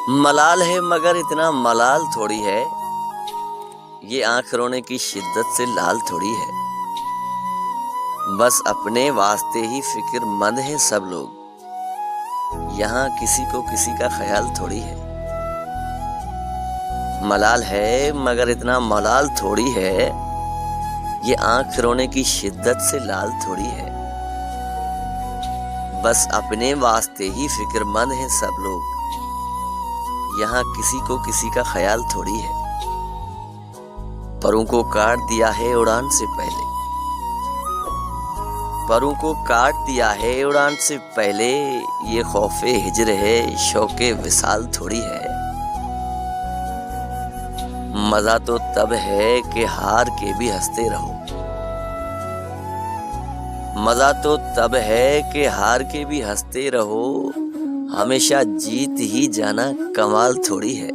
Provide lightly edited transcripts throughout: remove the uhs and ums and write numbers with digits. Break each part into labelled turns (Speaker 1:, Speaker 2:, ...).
Speaker 1: मलाल है मगर इतना मलाल थोड़ी है, ये आंख रोने की शिद्दत से लाल थोड़ी है। बस अपने वास्ते ही फिक्रमंद हैं सब लोग, यहाँ किसी को किसी का ख्याल थोड़ी है। मलाल है मगर इतना मलाल थोड़ी है, ये आंख रोने की शिद्दत से लाल थोड़ी है। बस अपने वास्ते ही फिक्रमंद हैं सब लोग, यहाँ किसी को किसी का ख्याल थोड़ी है। परों को काट दिया है उड़ान से पहले, परों को काट दिया है उड़ान से पहले, ये खौफे हिजर है शौके विसाल थोड़ी है। मजा तो तब है कि हार के भी हंसते रहो, मजा तो तब है कि हार के भी हंसते रहो, हमेशा जीत ही जाना कमाल थोड़ी है।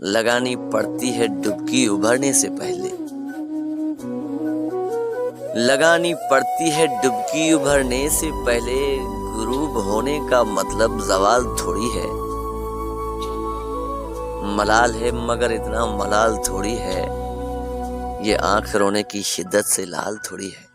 Speaker 1: लगानी पड़ती है डुबकी उभरने से पहले, लगानी पड़ती है डुबकी उभरने से पहले, गुरूब होने का मतलब जवाल थोड़ी है। मलाल है मगर इतना मलाल थोड़ी है, ये आंख रोने की शिद्दत से लाल थोड़ी है।